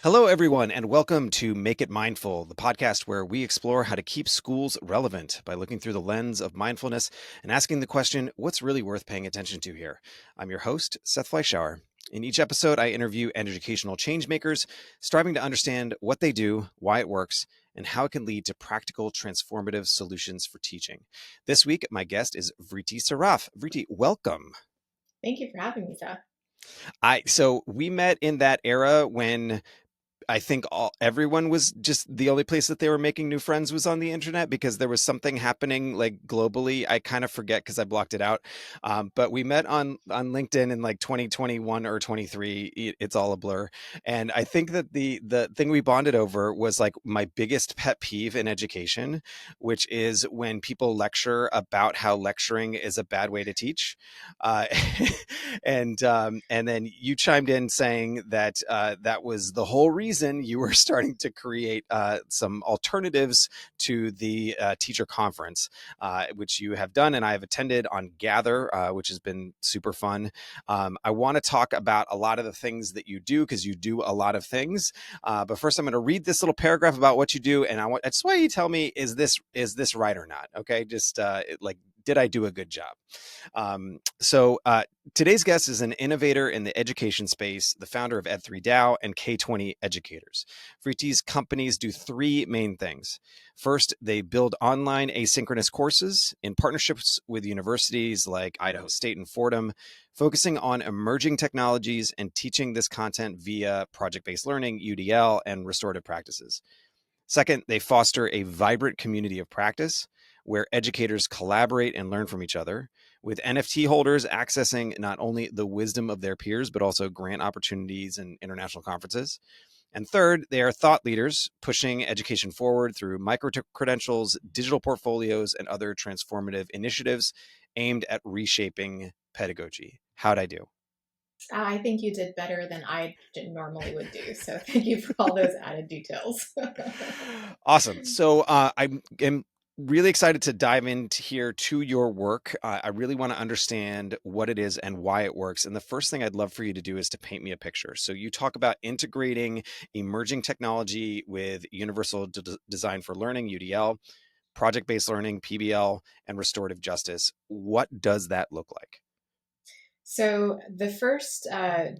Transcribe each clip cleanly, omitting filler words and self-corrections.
Hello, everyone, and welcome to Make It Mindful, the podcast where we explore how to keep schools relevant by looking through the lens of mindfulness and asking the question, what's really worth paying attention to here? I'm your host, Seth Fleischauer. In each episode, I interview educational changemakers, striving to understand what they do, why it works, and how it can lead to practical, transformative solutions for teaching. This week, my guest is Vriti Saraf. Vriti, welcome. Thank you for having me, Seth. So we met in that era when I think everyone was just the only place that they were making new friends was on the internet because there was something happening like globally. I kind of forget because I blocked it out. But we met on LinkedIn in like 2021 or 23. It's all a blur. And I think that the thing we bonded over was like my biggest pet peeve in education, which is when people lecture about how lecturing is a bad way to teach. Uh, and then you chimed in saying that that was the whole reason you were starting to create some alternatives to the teacher conference, which you have done, and I have attended on Gather, which has been super fun. I want to talk about a lot of the things that you do because you do a lot of things. But first, I'm going to read this little paragraph about what you do, and I just want you to tell me is this right or not? Okay, just like did I do a good job? So today's guest is an innovator in the education space, the founder of Ed3DAO and K20 Educators. Vriti's companies do three main things. First, they build online asynchronous courses in partnerships with universities like Idaho State and Fordham, focusing on emerging technologies and teaching this content via project-based learning, UDL, and restorative practices. Second, they foster a vibrant community of practice where educators collaborate and learn from each other, with NFT holders accessing not only the wisdom of their peers, but also grant opportunities and international conferences. And third, they are thought leaders pushing education forward through micro credentials, digital portfolios, and other transformative initiatives aimed at reshaping pedagogy. How'd I do? I think you did better than I normally would do. So thank you for all those added details. Awesome. So I'm really excited to dive into here to your work. I really want to understand what it is and why it works. And the first thing I'd love for you to do is to paint me a picture. So you talk about integrating emerging technology with universal design for learning, UDL, project-based learning, PBL, and restorative justice. What does that look like? So the first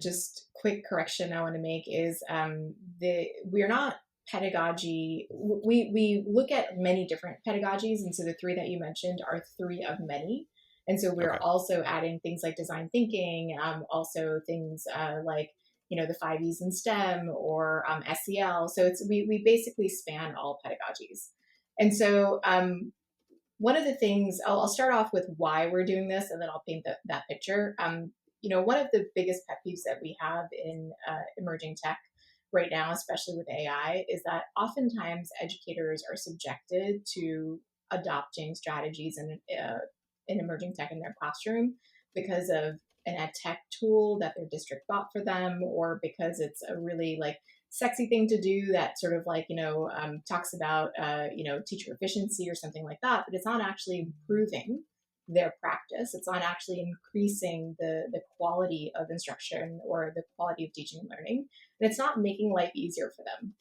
just quick correction I want to make is we're not pedagogy. We look at many different pedagogies, and so the three that you mentioned are three of many. And so we're Okay. also adding things like design thinking, also things like the five E's in STEM or SEL. So we basically span all pedagogies. And so one of the things I'll start off with why we're doing this, and then I'll paint that picture. One of the biggest pet peeves that we have in emerging tech right now, especially with AI, is that oftentimes educators are subjected to adopting strategies in emerging tech in their classroom because of an ed tech tool that their district bought for them, or because it's a really like sexy thing to do that sort of like talks about teacher efficiency or something like that, but it's not actually improving their practice. It's not actually increasing the quality of instruction or the quality of teaching and learning, and it's not making life easier for them.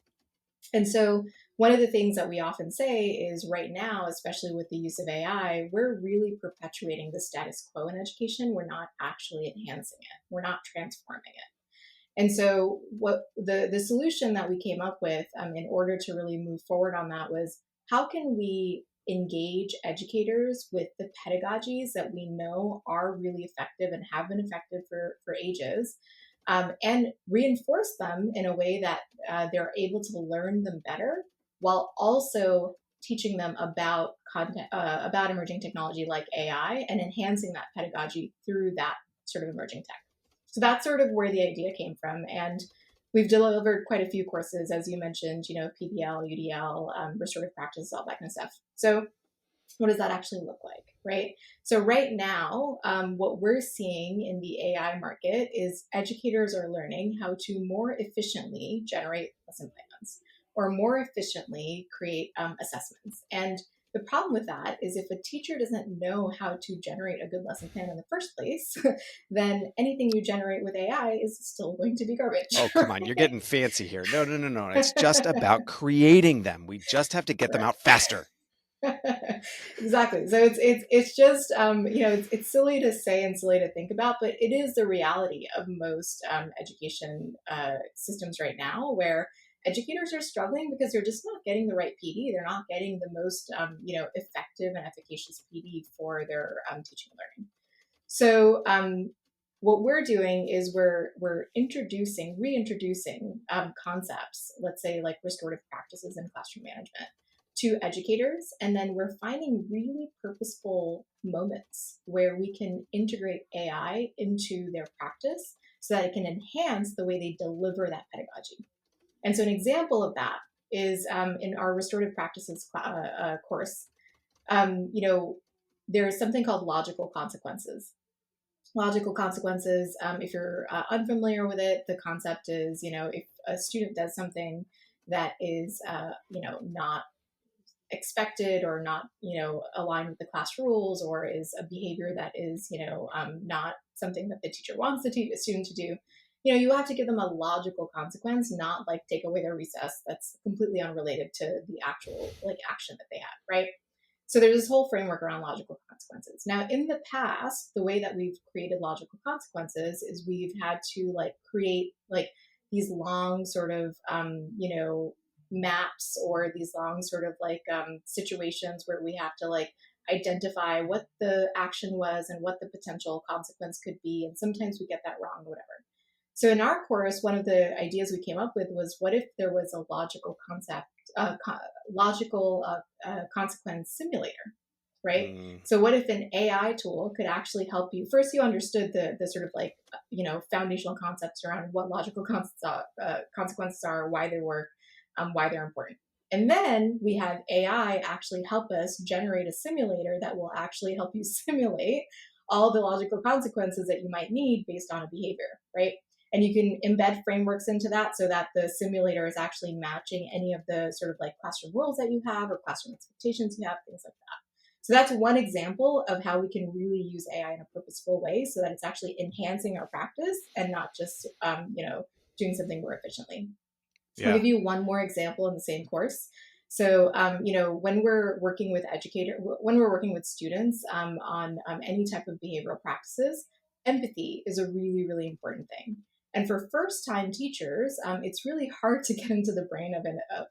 And so one of the things that we often say is right now, especially with the use of AI, we're really perpetuating the status quo in education. We're not actually enhancing it. We're not transforming it. And so what the solution that we came up with in order to really move forward on that was, how can we engage educators with the pedagogies that we know are really effective and have been effective for ages, and reinforce them in a way that they're able to learn them better while also teaching them about content, about emerging technology like AI, and enhancing that pedagogy through that sort of emerging tech. So that's sort of where the idea came from. And we've delivered quite a few courses, as you mentioned, PBL, UDL, restorative practice, all that kind of stuff. So what does that actually look like, right? So right now, what we're seeing in the AI market is educators are learning how to more efficiently generate lesson plans or more efficiently create assessments. And The problem with that is if a teacher doesn't know how to generate a good lesson plan in the first place, then anything you generate with AI is still going to be Oh, garbage. come on. You're getting fancy here. No, no, no, no. It's just about creating them. We just have to get them out faster. Exactly. So it's just it's silly to say and silly to think about, but it is the reality of most education systems right now, where educators are struggling because they're just not getting the right PD. They're not getting the most effective and efficacious PD for their teaching and learning. So what we're doing is we're reintroducing concepts, let's say like restorative practices in classroom management, to educators, and then we're finding really purposeful moments where we can integrate AI into their practice so that it can enhance the way they deliver that pedagogy. And so an example of that is in our restorative practices course. There's something called logical consequences. Logical consequences, if you're unfamiliar with it, the concept is, if a student does something that is, not expected or not, aligned with the class rules, or is a behavior that is, not something that the teacher wants the student to do, you have to give them a logical consequence, not like take away their recess. That's completely unrelated to the actual like action that they had, right? So there's this whole framework around logical consequences. Now, in the past, the way that we've created logical consequences is we've had to like create like these long sort of, maps, or these long sort of like situations where we have to like identify what the action was and what the potential consequence could be. And sometimes we get that wrong, whatever. So in our course, one of the ideas we came up with was, what if there was a logical concept, logical consequence simulator, right? Mm, So what if an AI tool could actually help you? First, you understood the sort of like, foundational concepts around what logical consequences are, why they work, why they're important. And then we have AI actually help us generate a simulator that will actually help you simulate all the logical consequences that you might need based on a behavior, right? And you can embed frameworks into that so that the simulator is actually matching any of the sort of like classroom rules that you have or classroom expectations you have, things like that. So that's one example of how we can really use AI in a purposeful way so that it's actually enhancing our practice and not just, doing something more efficiently. I'll yeah. give you one more example in the same course. So, when we're working with when we're working with students on any type of behavioral practices, empathy is a really, really important thing. And for first-time teachers, it's really hard to get into the brain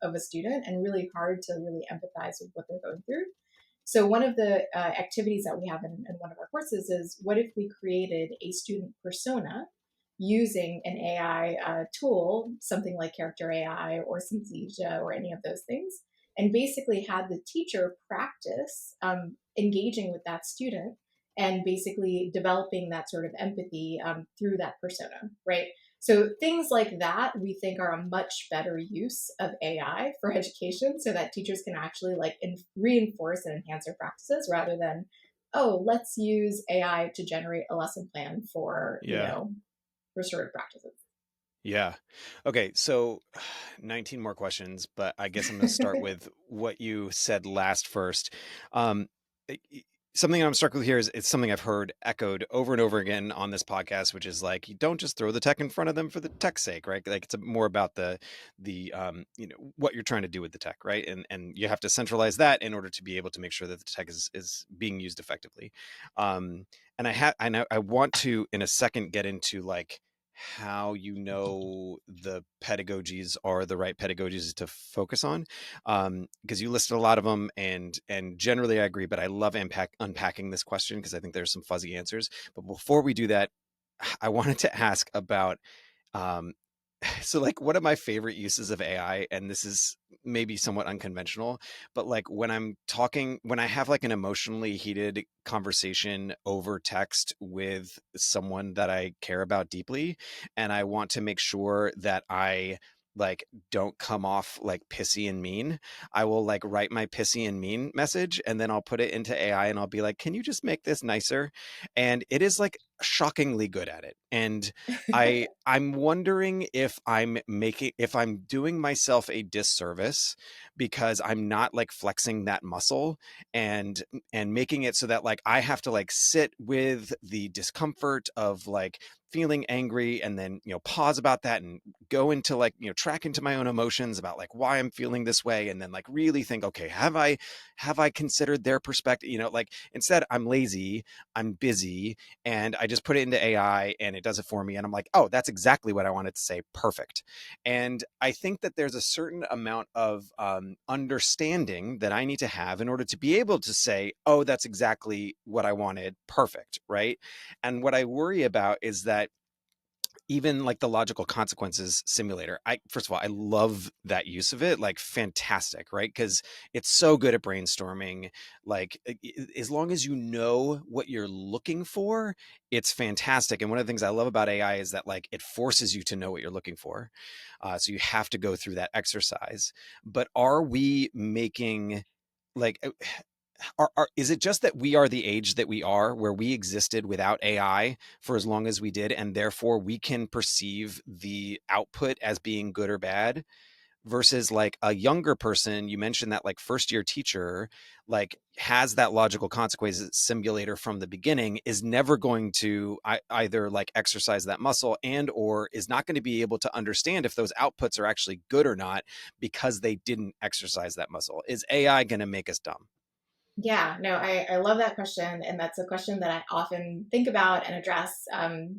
of a student, and really hard to really empathize with what they're going through. So one of the activities that we have in one of our courses is, what if we created a student persona using an AI tool, something like Character AI or Synthesia or any of those things, and basically had the teacher practice engaging with that student and basically developing that sort of empathy through that persona, right? So things like that we think are a much better use of AI for education, so that teachers can actually like reinforce and enhance their practices, rather than, oh, let's use AI to generate a lesson plan for, Yeah. restorative practices. Yeah. Okay. So 19 more questions, but I guess I'm going to start with what you said last first. Um, Something I'm struck with here is it's something I've heard echoed over and over again on this podcast, which is like, you don't just throw the tech in front of them for the tech's sake, right? Like it's more about what you're trying to do with the tech, right? And you have to centralize that in order to be able to make sure that the tech is being used effectively. Um, and I want to in a second get into like how the pedagogies are the right pedagogies to focus on, because you listed a lot of them, and generally I agree, but I love unpacking this question because I think there's some fuzzy answers. But before we do that, I wanted to ask about um, so like one of my favorite uses of AI, and this is maybe somewhat unconventional, but like when I have like an emotionally heated conversation over text with someone that I care about deeply, and I want to make sure that I like don't come off like pissy and mean, I will like write my pissy and mean message and then I'll put it into AI and I'll be like, can you just make this nicer? And it is like shockingly good at it. And I'm wondering if I'm doing myself a disservice because I'm not like flexing that muscle and making it so that like I have to like sit with the discomfort of like feeling angry and then pause about that and go into like track into my own emotions about like why I'm feeling this way, and then like really think, okay, have I considered their perspective, like instead I'm lazy, I'm busy, and I just put it into AI and it does it for me, and I'm like, oh, that's exactly what I wanted to say, perfect. And I think that there's a certain amount of understanding that I need to have in order to be able to say, oh, that's exactly what I wanted, perfect, right? And what I worry about is that even like the logical consequences simulator, I first of all, I love that use of it, like fantastic, right? Because it's so good at brainstorming. Like as long as you know what you're looking for, it's fantastic. And one of the things I love about AI is that like it forces you to know what you're looking for, so you have to go through that exercise. But are we making like is it just that we are the age that we are, where we existed without AI for as long as we did, and therefore we can perceive the output as being good or bad? Versus like a younger person, you mentioned that like first year teacher, like has that logical consequences simulator from the beginning, is never going to either like exercise that muscle and or is not going to be able to understand if those outputs are actually good or not because they didn't exercise that muscle. Is AI going to make us dumb? Yeah, no, I love that question. And that's a question that I often think about and address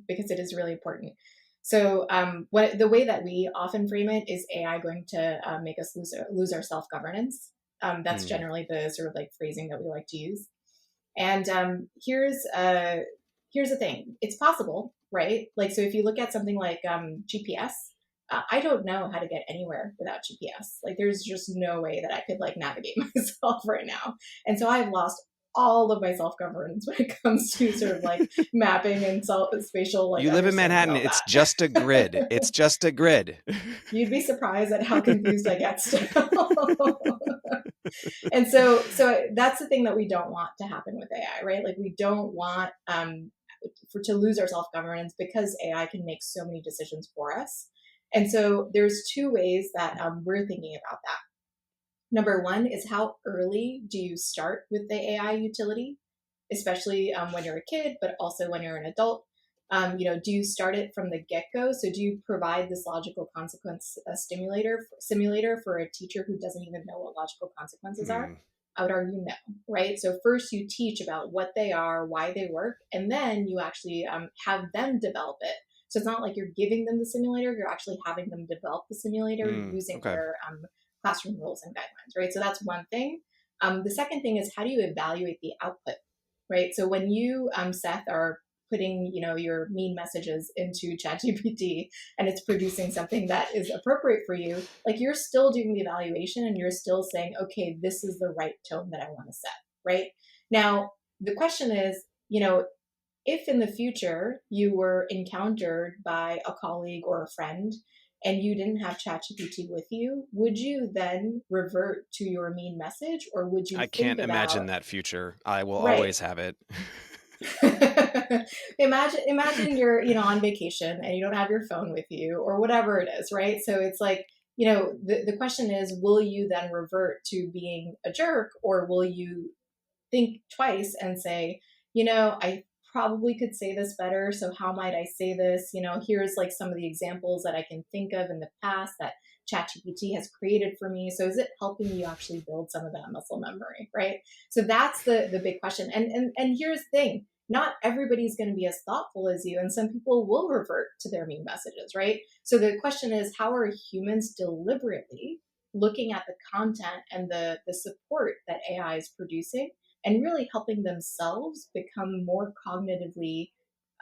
because it is really important. So, the way that we often frame it is AI going to make us lose our self governance. That's Hmm. generally the sort of like phrasing that we like to use. And here's the thing: it's possible, right? Like, so if you look at something like GPS, I don't know how to get anywhere without GPS. Like, there's just no way that I could like navigate myself right now. And so I've lost all of my self governance when it comes to sort of like mapping and spatial like You live in understanding and Manhattan. all It's that. just a grid. It's just a grid. You'd be surprised at how confused I get still. And so that's the thing that we don't want to happen with AI, right? Like we don't want to lose our self governance because AI can make so many decisions for us. And so there's two ways that we're thinking about that. Number one is how early do you start with the AI utility, especially when you're a kid, but also when you're an adult. Do you start it from the get go? So do you provide this logical consequence simulator for a teacher who doesn't even know what logical consequences are? Hmm. I would argue no, right? So first you teach about what they are, why they work, and then you actually have them develop it. So it's not like you're giving them the simulator; you're actually having them develop the simulator using Okay. their classroom rules and guidelines, right? So that's one thing. The second thing is how do you evaluate the output, right? So when you, Seth, are putting, your mean messages into ChatGPT and it's producing something that is appropriate for you, like you're still doing the evaluation and you're still saying, okay, this is the right tone that I want to set, right? Now, the question is, if in the future you were encountered by a colleague or a friend and you didn't have ChatGPT with you, would you then revert to your mean message or would you I think can't about, imagine that future. I will right? always have it. Imagine you're, on vacation and you don't have your phone with you or whatever it is, right? So it's like, the question is, will you then revert to being a jerk or will you think twice and say, I probably could say this better. So how might I say this? Here's like some of the examples that I can think of in the past that ChatGPT has created for me. So is it helping you actually build some of that muscle memory, right? So that's the big question. And here's the thing. Not everybody's going to be as thoughtful as you, and some people will revert to their mean messages, right? So the question is, how are humans deliberately looking at the content and the support that AI is producing and really helping themselves become more cognitively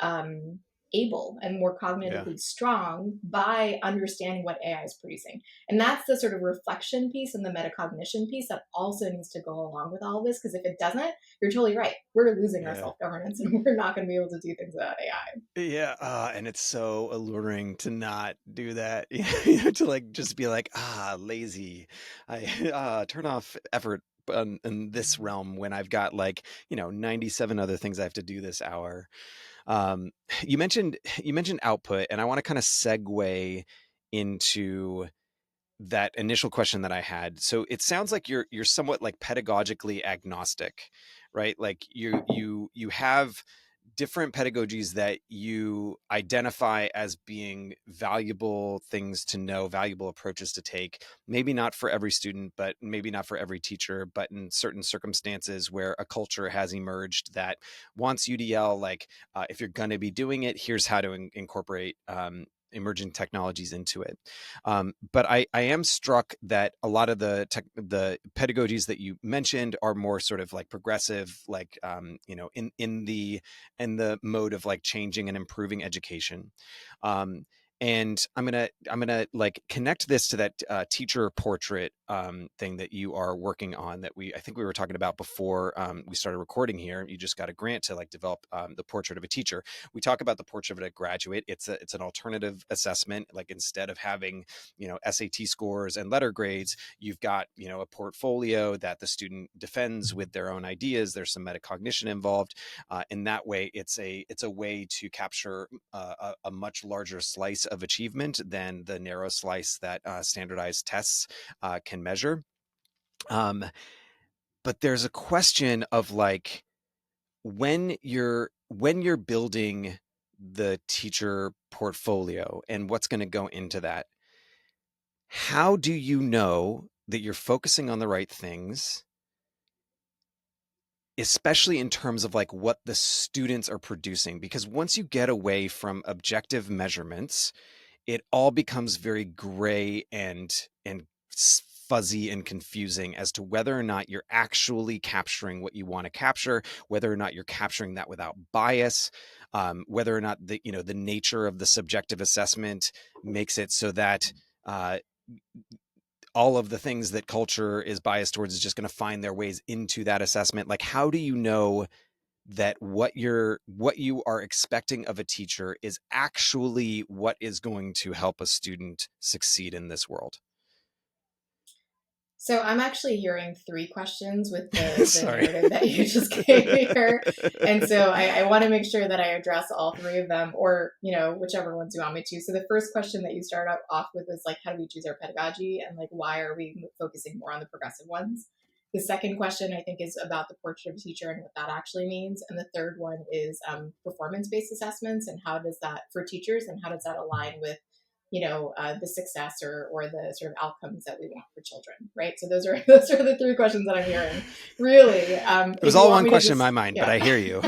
um, able and more Yeah. cognitively strong by understanding what AI is producing. And that's the sort of reflection piece and the metacognition piece that also needs to go along with all of this. Because if it doesn't, you're totally right. We're losing our Yeah. self governance and we're not going to be able to do things without AI. Yeah, and it's so alluring to not do that, to like just be like, lazy. I turn off effort in this realm when I've got like 97 other things I have to do this hour. Um, you mentioned output, and I want to kind of segue into that initial question that I had. So it sounds like you're somewhat like pedagogically agnostic, right? Like you have different pedagogies that you identify as being valuable things to know, valuable approaches to take. Maybe not for every student, but maybe not for every teacher, but in certain circumstances where a culture has emerged that wants UDL, like if you're going to be doing it, here's how to incorporate emerging technologies into it. But I am struck that a lot of the pedagogies that you mentioned are more sort of like progressive, like in the mode of like changing and improving education. Um, and I'm gonna like connect this to that teacher portrait thing that you are working on, that I think we were talking about before we started recording here. You just got a grant to like develop the portrait of a teacher. We talk about the portrait of a graduate. It's an alternative assessment. Like instead of having SAT scores and letter grades, you've got a portfolio that the student defends with their own ideas. There's some metacognition involved. In that way, it's a way to capture a much larger slice of achievement than the narrow slice that standardized tests can measure. Um, but there's a question of like when you're building the teacher portfolio and what's going to go into that, how do you know that you're focusing on the right things, especially in terms of like what the students are producing? Because once you get away from objective measurements, it all becomes very gray and fuzzy and confusing as to whether or not you're actually capturing what you want to capture, whether or not you're capturing that without bias, whether or not the nature of the subjective assessment makes it so that all of the things that culture is biased towards is just going to find their ways into that assessment. Like, how do you know that what you are expecting of a teacher is actually what is going to help a student succeed in this world? So I'm actually hearing three questions with the Sorry. narrative that you just gave here. And so I want to make sure that I address all three of them, or, whichever ones you want me to. So the first question that you start off with is like, how do we choose our pedagogy? And like, why are we focusing more on the progressive ones? The second question, I think, is about the portrait of a teacher and what that actually means. And the third one is performance-based assessments, and how does that, for teachers, and how does that align with the success or the sort of outcomes that we want for children, right? So those are those are the three questions that I'm hearing. Really, It was if you all want one me to question in my just, mind, but yeah. I hear you.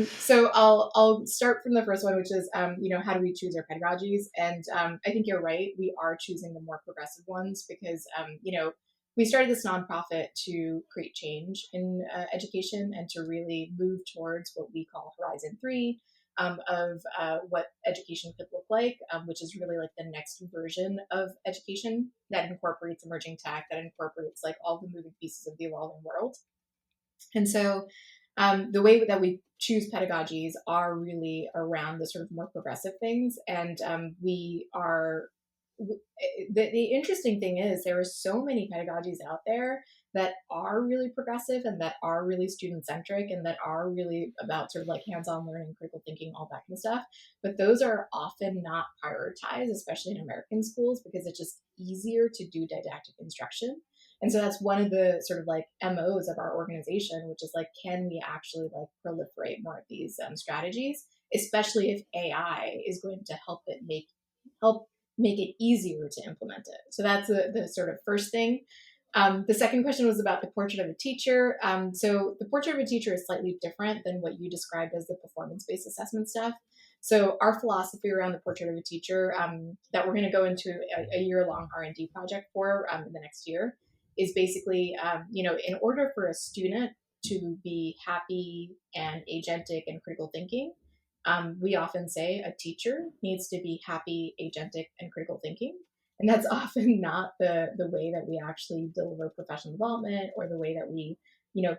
So I'll start from the first one, which is how do we choose our pedagogies? And I think you're right. We are choosing the more progressive ones because we started this nonprofit to create change in education and to really move towards what we call Horizon 3, of what education could look like, which is really like the next version of education that incorporates emerging tech, that incorporates like all the moving pieces of the evolving world. And so the way that we choose pedagogies are really around the sort of more progressive things. And we are, the interesting thing is there are so many pedagogies out there that are really progressive and that are really student centric and that are really about sort of like hands-on learning, critical thinking, all that kind of stuff. But those are often not prioritized, especially in American schools, because it's just easier to do didactic instruction. And so that's one of the sort of like MOs of our organization, which is like, can we actually like proliferate more of these strategies, especially if AI is going to help make it easier to implement it. So that's the sort of first thing. The second question was about the portrait of a teacher. So the portrait of a teacher is slightly different than what you described as the performance-based assessment stuff. So our philosophy around the portrait of a teacher, that we're going to go into a year-long R&D project for in the next year, is basically, in order for a student to be happy and agentic and critical thinking, we often say a teacher needs to be happy, agentic, and critical thinking. And that's often not the way that we actually deliver professional development, or the way that we,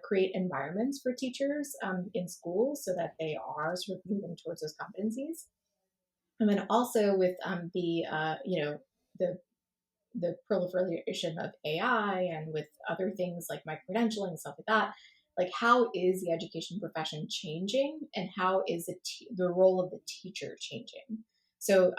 create environments for teachers in schools so that they are sort of moving towards those competencies. And then also with the the proliferation of AI and with other things like micro-credentialing and stuff like that, like how is the education profession changing, and how is the role of the teacher changing? So,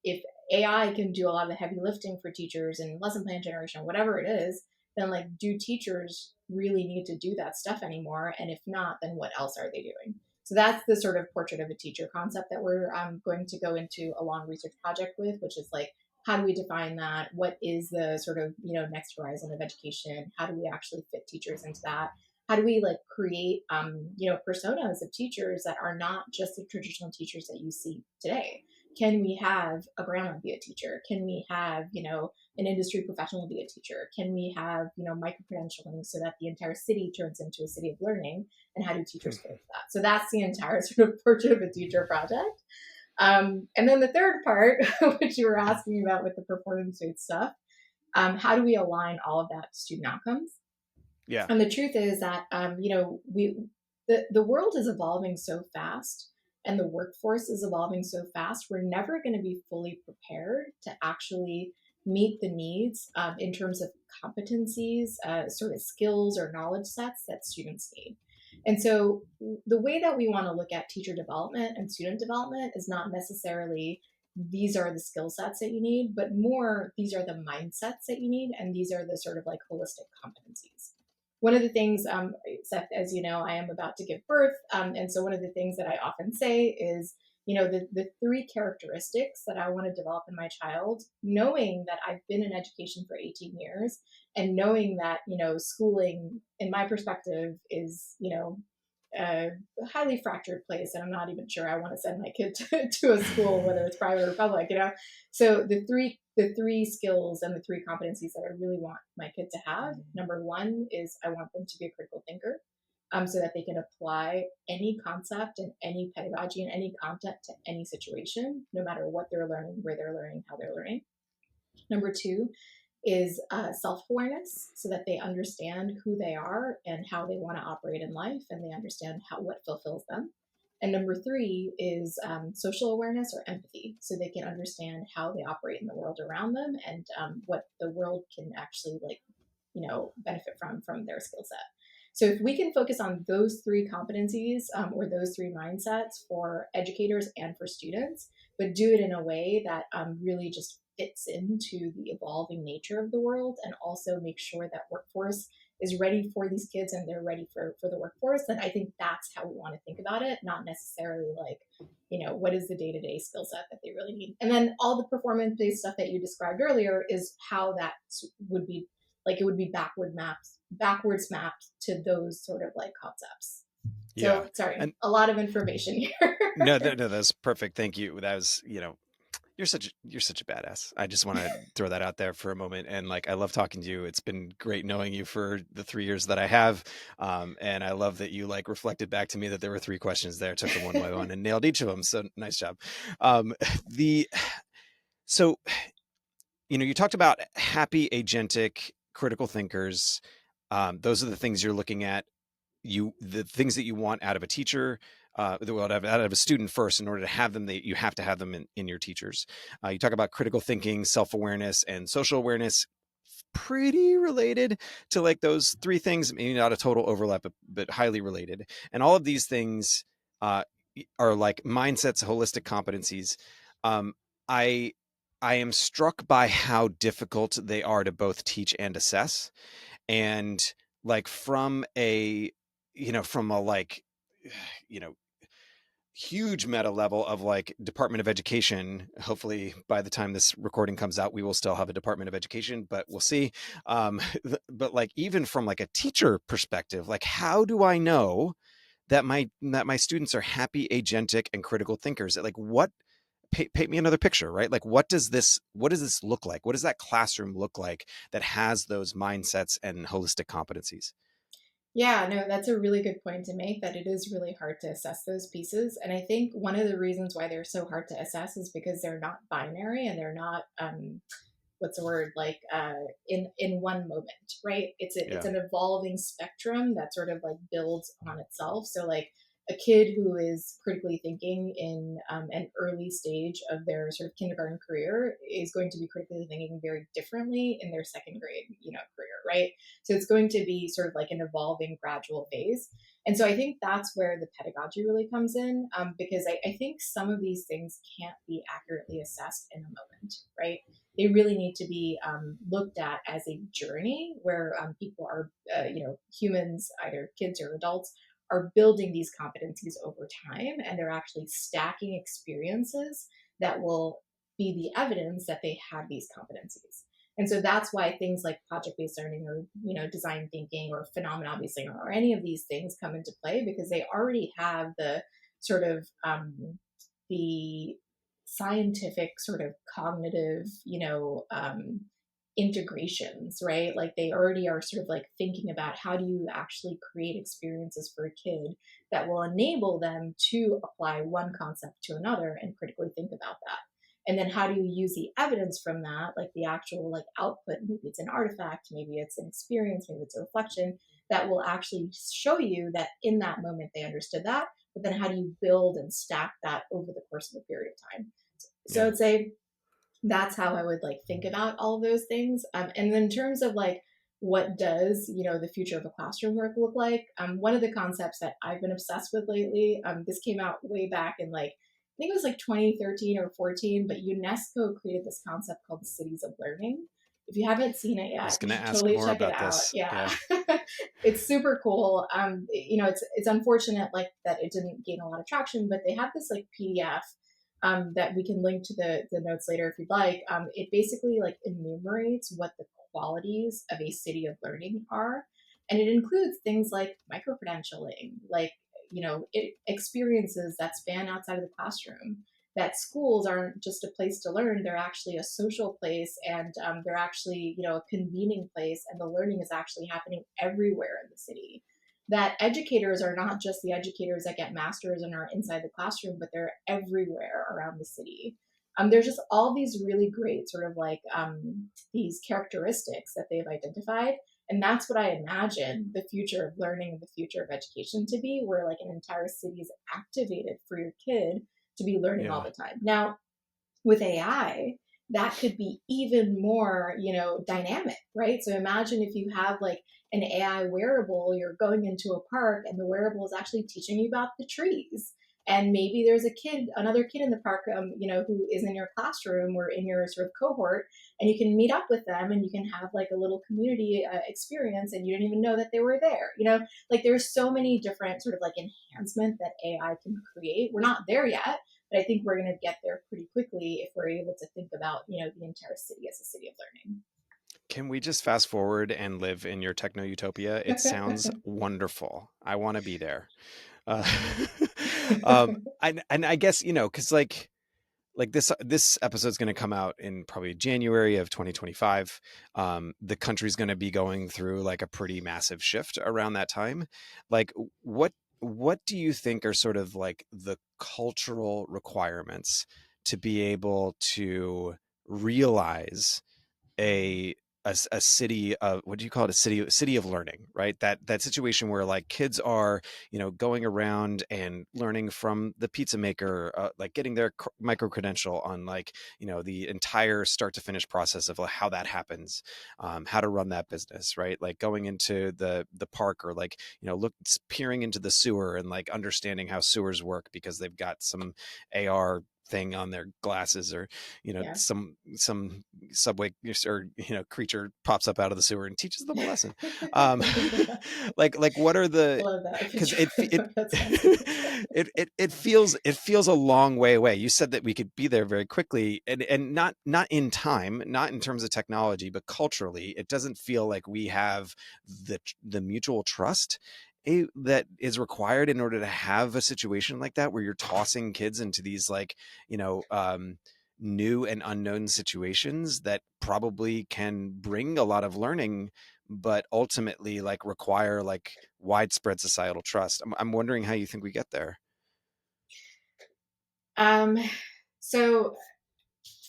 if AI can do a lot of the heavy lifting for teachers and lesson plan generation, whatever it is, then like, do teachers really need to do that stuff anymore? And if not, then what else are they doing? So that's the sort of portrait of a teacher concept that we're going to go into a long research project with, which is like, how do we define that? What is the sort of, next horizon of education? How do we actually fit teachers into that? How do we like create, personas of teachers that are not just the traditional teachers that you see today? Can we have a grandma be a teacher? Can we have, an industry professional be a teacher? Can we have, micro-credentialing so that the entire city turns into a city of learning? And how do teachers fit into that? So that's the entire sort of portrait of a teacher project. And then the third part, which you were asking about with the performance-based stuff, how do we align all of that to student outcomes? Yeah. And the truth is that, the world is evolving so fast, and the workforce is evolving so fast, we're never going to be fully prepared to actually meet the needs in terms of competencies, sort of skills or knowledge sets that students need. And so the way that we want to look at teacher development and student development is not necessarily these are the skill sets that you need, but more these are the mindsets that you need, and these are the sort of like holistic competencies. One of the things, Seth, as you know, I am about to give birth. And so one of the things that I often say is, the three characteristics that I want to develop in my child, knowing that I've been in education for 18 years and knowing that, schooling, in my perspective, is, a highly fractured place, and I'm not even sure I want to send my kid to a school, whether it's private or public. So the three skills and the three competencies that I really want my kid to have. Number one is I want them to be a critical thinker, so that they can apply any concept and any pedagogy and any content to any situation, no matter what they're learning, where they're learning, how they're learning. Number two is self-awareness, so that they understand who they are and how they want to operate in life, and they understand what fulfills them. And number three is social awareness or empathy, so they can understand how they operate in the world around them, and what the world can actually benefit from their skill set. So if we can focus on those three competencies, or those three mindsets for educators and for students, but do it in a way that really just fits into the evolving nature of the world, and also make sure that workforce is ready for these kids and they're ready for the workforce, then I think that's how we want to think about it, not necessarily like, what is the day-to-day skill set that they really need. And then all the performance-based stuff that you described earlier is how that would be, like, it would be backwards mapped to those sort of like concepts. Yeah. So sorry, And a lot of information here. no, that's perfect. Thank you. That was, you're such a badass. I just want to throw that out there for a moment. And like, I love talking to you. It's been great knowing you for the 3 years that I have. And I love that you like reflected back to me that there were 3 questions there, took them one by one and nailed each of them. So nice job. The, so, you talked about happy, agentic, critical thinkers. Those are the things you're looking at. The things that you want out of a teacher, out of a student first. In order to have them, you have to have them in your teachers. You talk about critical thinking, self-awareness, and social awareness, pretty related to like those 3 things, maybe not a total overlap, but highly related. And all of these things are like mindsets, holistic competencies. um, i I am struck by how difficult they are to both teach and assess. And like from a like you know huge meta level of like Department of Education. Hopefully by the time this recording comes out, we will still have a Department of Education, but we'll see. But like, even from like a teacher perspective, like, how do I know that my students are happy, agentic, and critical thinkers? Like, what, paint me another picture, right? Like, what does this look like? What does that classroom look like that has those mindsets and holistic competencies? Yeah, no, that's a really good point to make, that it is really hard to assess those pieces. And I think one of the reasons why they're so hard to assess is because they're not binary, and they're not, what's the word, like in one moment, right? It's Yeah. an evolving spectrum that sort of like builds on itself. So like, a kid who is critically thinking in an early stage of their sort of kindergarten career is going to be critically thinking very differently in their second grade, career, right? So it's going to be sort of like an evolving, gradual phase. And so I think that's where the pedagogy really comes in, because I think some of these things can't be accurately assessed in a moment, right? They really need to be looked at as a journey where people are, humans, either kids or adults, are building these competencies over time, and they're actually stacking experiences that will be the evidence that they have these competencies. And so that's why things like project-based learning or design thinking or phenomenon-based learning or any of these things come into play, because they already have the sort of the scientific sort of cognitive integrations, right? Like they already are sort of like thinking about how do you actually create experiences for a kid that will enable them to apply one concept to another and critically think about that. And then how do you use the evidence from that, like the actual like output? Maybe it's an artifact, maybe it's an experience, maybe it's a reflection that will actually show you that in that moment they understood that. But then how do you build and stack that over the course of a period of time? So Yeah. I'd say that's how I would like think about all of those things. And then in terms of like what does the future of a classroom work look like? One of the concepts that I've been obsessed with lately. This came out way back in like I think it was like 2013 or 14, but UNESCO created this concept called the cities of learning. If you haven't seen it I was yet, you going to should ask totally more check it about out. this. Yeah, Yeah. it's super cool. It's unfortunate like that it didn't gain a lot of traction, but they have this like PDF that we can link to the notes later if you'd like. It basically like enumerates what the qualities of a city of learning are, and it includes things like micro credentialing, like experiences that span outside of the classroom. That schools aren't just a place to learn; they're actually a social place, and they're actually a convening place, and the learning is actually happening everywhere in the city. That educators are not just the educators that get masters and are inside the classroom, but they're everywhere around the city. There's just all these really great sort of like these characteristics that they've identified. And that's what I imagine the future of learning and the future of education to be, where like an entire city is activated for your kid to be learning all Yeah. the time. Now, with AI, that could be even more, dynamic, right? So imagine if you have like an AI wearable, you're going into a park and the wearable is actually teaching you about the trees. And maybe there's another kid in the park, who is in your classroom or in your sort of cohort, and you can meet up with them and you can have like a little community experience, and you didn't even know that they were there. Like there's so many different sort of like enhancement that AI can create. We're not there yet, but I think we're going to get there pretty quickly if we're able to think about, the entire city as a city of Can we just fast forward and live in your techno utopia? It sounds learning. wonderful. I want to be there. Uh, and I guess, because like this episode's going to come out in probably January of 2025. The country's going to be going through like a pretty massive shift around that time. Like what do you think are sort of like the cultural requirements to be able to realize a a city of, what do you call it, a city of learning, right? That situation where like kids are going around and learning from the pizza maker, like getting their micro credential on like the entire start to finish process of how that happens, how to run that business, right? Like going into the park, or like peering into the sewer and like understanding how sewers work because they've got some AR thing on their glasses, or Yeah. some subway or creature pops up out of the sewer and teaches them a lesson. um like what are I the, love that because picture. it That's awesome. it feels a long way away. You said that we could be there very quickly, and not in time, not in terms of technology, but culturally it doesn't feel like we have the mutual trust that is required in order to have a situation like that, where you're tossing kids into these like you know um new and unknown situations that probably can bring a lot of learning, but ultimately like require like widespread societal trust. I'm wondering how you think we get there. Um, so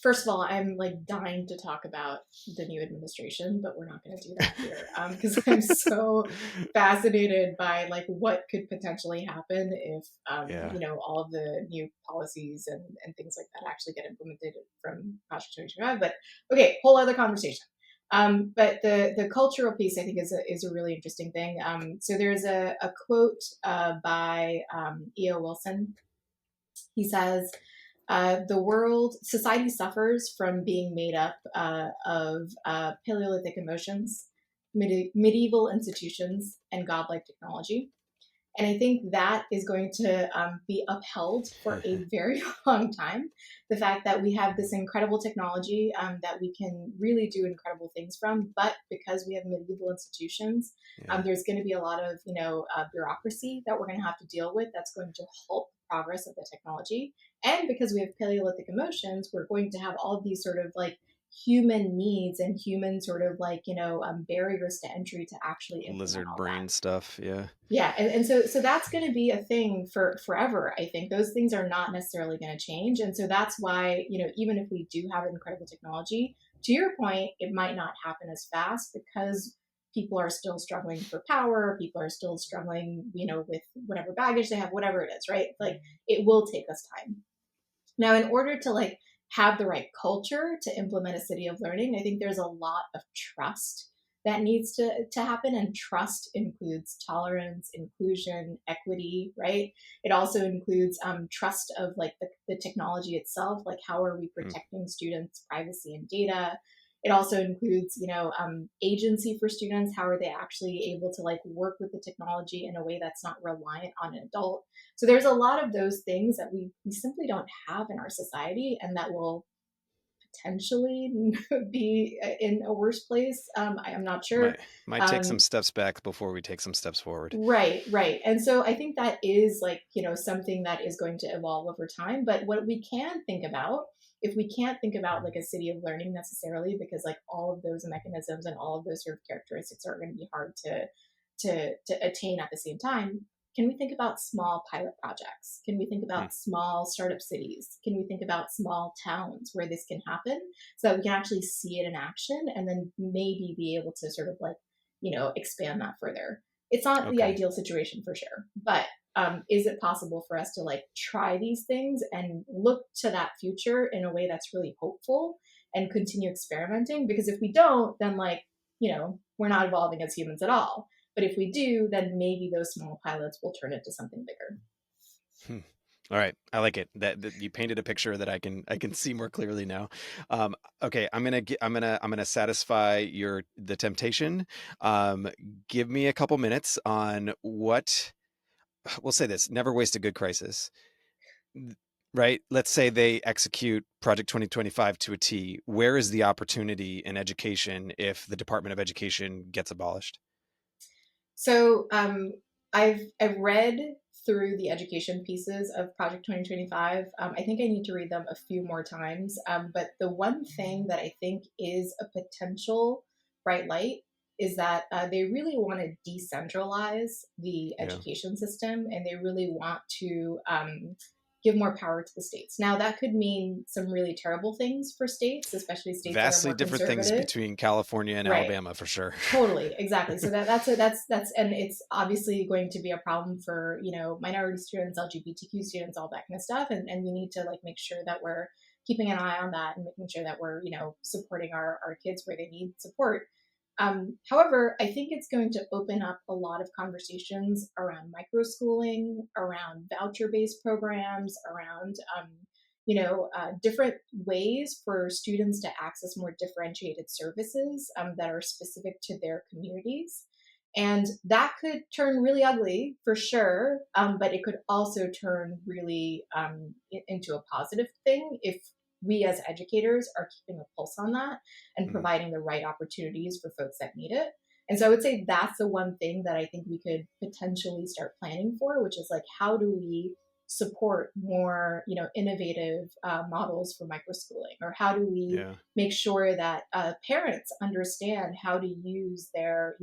First of all, I'm like dying to talk about the new administration, but we're not going to do that here because I'm so fascinated by like what could potentially happen if Yeah. all of the new policies and things like that actually get implemented from Project 2025. But okay, whole other conversation. But the cultural piece I think is a really interesting thing. So there's a quote by E.O. Wilson. He says, society suffers from being made up of Paleolithic emotions, medieval institutions, and godlike technology. And I think that is going to be upheld for a very long time. The fact that we have this incredible technology that we can really do incredible things from, but because we have medieval institutions, Yeah. there's going to be a lot of bureaucracy that we're going to have to deal with. That's going to halt the progress of the technology. And because we have Paleolithic emotions, we're going to have all of these sort of like human needs and human sort of like barriers to entry to actually implement Lizard all that. brain stuff. Yeah. Yeah, and so that's going to be a thing for forever. I think those things are not necessarily going to change, and so that's why even if we do have incredible technology, to your point, it might not happen as fast because people are still struggling for power. People are still struggling, with whatever baggage they have, whatever it is, right? Like it will take us time. Now, in order to like have the right culture to implement a city of learning, I think there's a lot of trust that needs to happen. And trust includes tolerance, inclusion, equity, right? It also includes trust of like the technology itself, like how are we Mm. protecting students' privacy and data. It also includes, agency for students. How are they actually able to like work with the technology in a way that's not reliant on an adult? So there's a lot of those things that we simply don't have in our society, and that will potentially be in a worse place. I'm not sure. Might take some Um, steps back before we take some steps forward. right, right. And so I think that is like, something that is going to evolve over time. But what we can think about, if we can't think about like a city of learning necessarily, because like all of those mechanisms and all of those sort of characteristics are going to be hard to attain at the same time. Can we think about small pilot projects? Can we think Hmm. about small startup cities? Can we think about small towns where this can happen so that we can actually see it in action and then maybe be able to sort of like, expand that further? It's not the Okay. ideal situation for sure, but is it possible for us to like try these things and look to that future in a way that's really hopeful and continue experimenting? Because if we don't, then like, we're not evolving as humans at all. But if we do, then maybe those small pilots will turn into something bigger. Hmm. All right, I like it. That you painted a picture that I can see more clearly now. Okay, I'm gonna satisfy the temptation. Um, Give me a couple minutes on what we'll say. This: never waste a good crisis. Right? Let's say they execute Project 2025 to a T. Where is the opportunity in education if the Department of Education gets abolished? So I've read through the education pieces of Project 2025. I think I need to read them a few more times. But the one thing that I think is a potential bright light is that they really want to decentralize the Yeah, education system, and they really want to give more power to the states. Now, that could mean some really terrible things for states, especially states that are vastly more different things conservative. between California and Right. Alabama for sure. Totally, exactly. So that's and it's obviously going to be a problem for minority students, LGBTQ students, all that kind of stuff, and we need to like make sure that we're keeping an eye on that and making sure that we're supporting our kids where they need support. However, I think it's going to open up a lot of conversations around microschooling, around voucher-based programs, around different ways for students to access more differentiated services that are specific to their communities. And that could turn really ugly for sure, but it could also turn really into a positive thing if we as educators are keeping a pulse on that and Mm, providing the right opportunities for folks that need it. And so I would say that's the one thing that I think we could potentially start planning for, which is like, how do we support more, innovative models for microschooling, or how do we yeah. make sure that parents understand how to use their,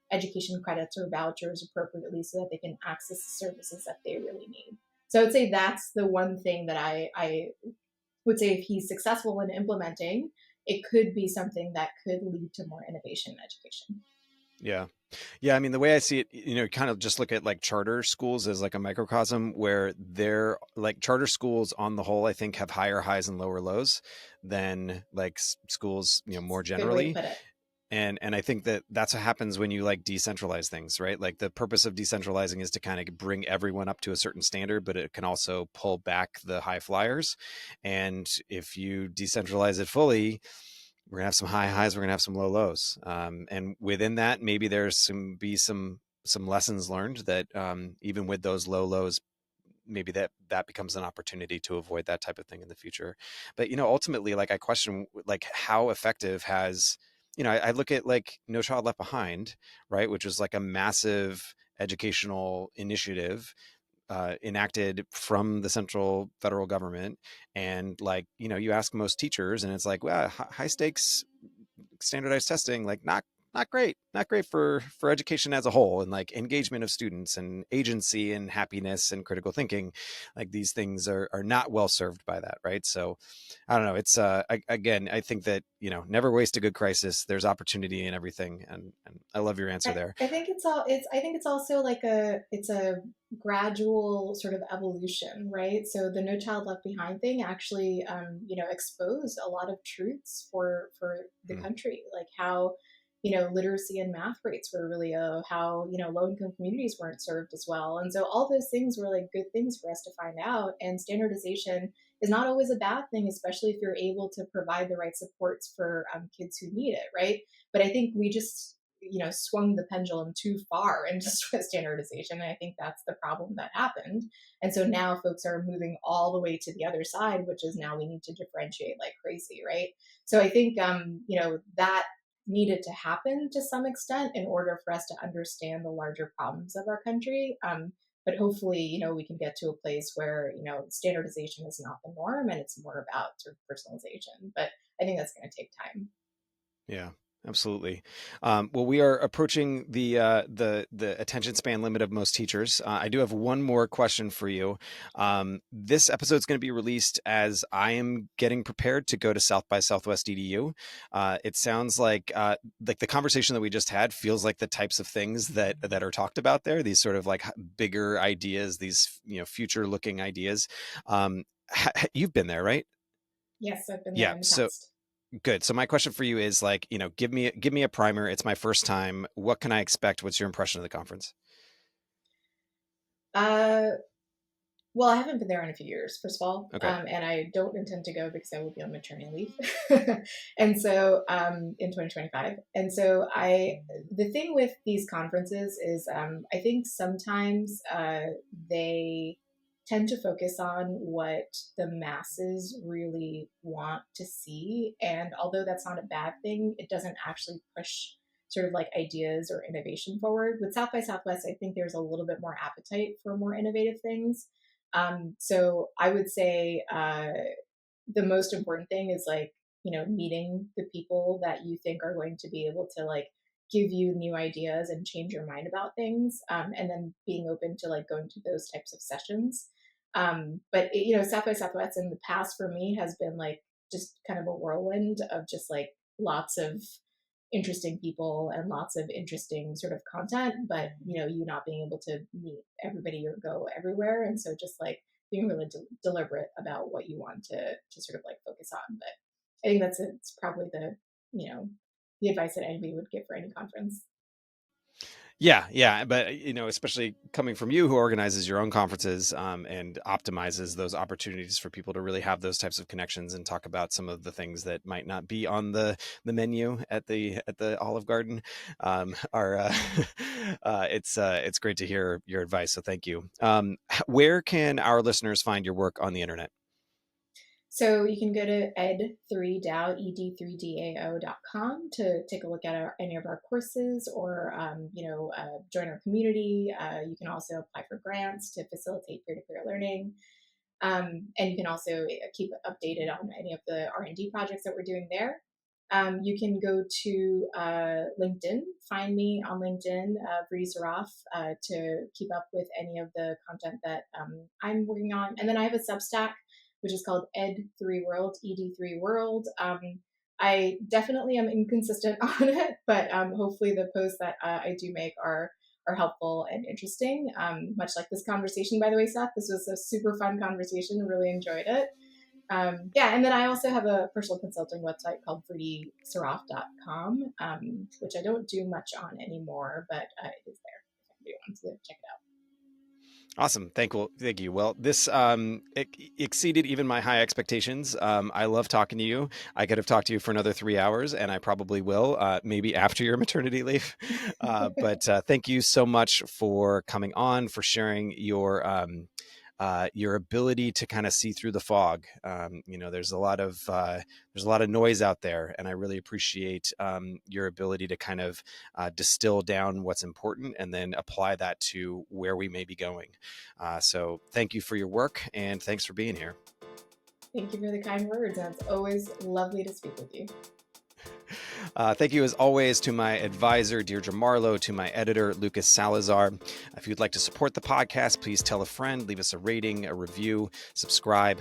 education credits or vouchers appropriately so that they can access the services that they really need. So I would say that's the one thing that I would say if he's successful in implementing, it could be something that could lead to more innovation in education. Yeah. Yeah, I mean, the way I see it, kind of just look at like charter schools as like a microcosm where they're like charter schools on the whole, I think have higher highs and lower lows than like schools, more Good way to generally. put it. And I think that that's what happens when you like decentralize things, right? Like the purpose of decentralizing is to kind of bring everyone up to a certain standard, but it can also pull back the high flyers. And if you decentralize it fully, we're gonna have some high highs, we're gonna have some low lows, and within that, maybe there's some lessons learned that even with those low lows, maybe that becomes an opportunity to avoid that type of thing in the future. But ultimately, like I question, like how effective has I look at like No Child Left Behind, right, which was like a massive educational initiative enacted from the central federal government, and like you ask most teachers and it's like, well, high stakes standardized testing, like not great for education as a whole, and like engagement of students and agency and happiness and critical thinking, like these things are not well served by that, right? So I don't know, it's again, I think that never waste a good crisis. There's opportunity in everything, and I love your answer there. I think I think it's also like it's a gradual sort of evolution, right? So the No Child Left Behind thing actually exposed a lot of truths for the Hmm. country, like how literacy and math rates were really low, how low income communities weren't served as well, and so all those things were like good things for us to find out. And standardization is not always a bad thing, especially if you're able to provide the right supports for kids who need it, right? But I think we just swung the pendulum too far into standardization, and I think that's the problem that happened. And so now folks are moving all the way to the other side, which is now we need to differentiate like crazy, right? So I think that needed to happen to some extent in order for us to understand the larger problems of our country. But hopefully, we can get to a place where standardization is not the norm and it's more about sort of personalization. But I think that's going to take time. Yeah, absolutely. Well, we are approaching the attention span limit of most teachers. I do have one more question for you. This episode is going to be released as I am getting prepared to go to South by Southwest EDU. It sounds like the conversation that we just had feels like the types of things that are talked about there. These sort of like bigger ideas, these future looking ideas. You've been there, right? Yes, I've been there Yeah. in the So past. good. So my question for you is like, give me a primer. It's my first time. What can I expect? What's your impression of the conference? Uh, Well, I haven't been there in a few years, first of all, Okay. and I don't intend to go because I will be on maternity leave, and so in 2025. And so the thing with these conferences is, I think sometimes they tend to focus on what the masses really want to see, and although that's not a bad thing, it doesn't actually push sort of like ideas or innovation forward. With South by Southwest, I think there's a little bit more appetite for more innovative things. So I would say the most important thing is like, meeting the people that you think are going to be able to like give you new ideas and change your mind about things. And then being open to like going to those types of sessions. But South by Southwest in the past for me has been like just kind of a whirlwind of just like lots of interesting people and lots of interesting sort of content, but you not being able to meet everybody or go everywhere, and so just like being really deliberate about what you want to sort of like focus on. But I think it's probably the advice that anybody would give for any conference. Yeah, yeah, but especially coming from you, who organizes your own conferences, and optimizes those opportunities for people to really have those types of connections and talk about some of the things that might not be on the menu at the Olive Garden. Are it's great to hear your advice. So thank you. Where can our listeners find your work on the internet? So you can go to ed3dao, ed3dao.com to take a look at any of our courses or, join our community. You can also apply for grants to facilitate peer-to-peer learning. And you can also keep updated on any of the R&D projects that we're doing there. You can go to LinkedIn, find me on LinkedIn, Vriti Saraf, to keep up with any of the content that I'm working on. And then I have a Substack which is called Ed3 World, ED3 World. I definitely am inconsistent on it, but hopefully the posts that I do make are helpful and interesting. Much like this conversation, by the way, Seth, this was a super fun conversation. Really enjoyed it. Yeah, and then I also have a personal consulting website called VritiSaraf.com, which I don't do much on anymore, but it is there if anybody wants to check it out. Awesome. Thank you. Well, this exceeded even my high expectations. I love talking to you. I could have talked to you for another 3 hours, and I probably will, maybe after your maternity leave. But thank you so much for coming on, for sharing your ability to kind of see through the fog. There's a lot of noise out there, and I really appreciate your ability to kind of distill down what's important and then apply that to where we may be going. So thank you for your work, and thanks for being here. Thank you for the kind words. And it's always lovely to speak with you. Thank you, as always, to my advisor, Deirdre Marlowe, to my editor, Lucas Salazar. If you'd like to support the podcast, please tell a friend, leave us a rating, a review, subscribe.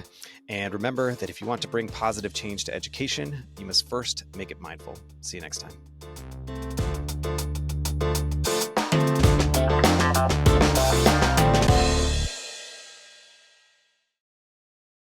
And remember that if you want to bring positive change to education, you must first make it mindful. See you next time.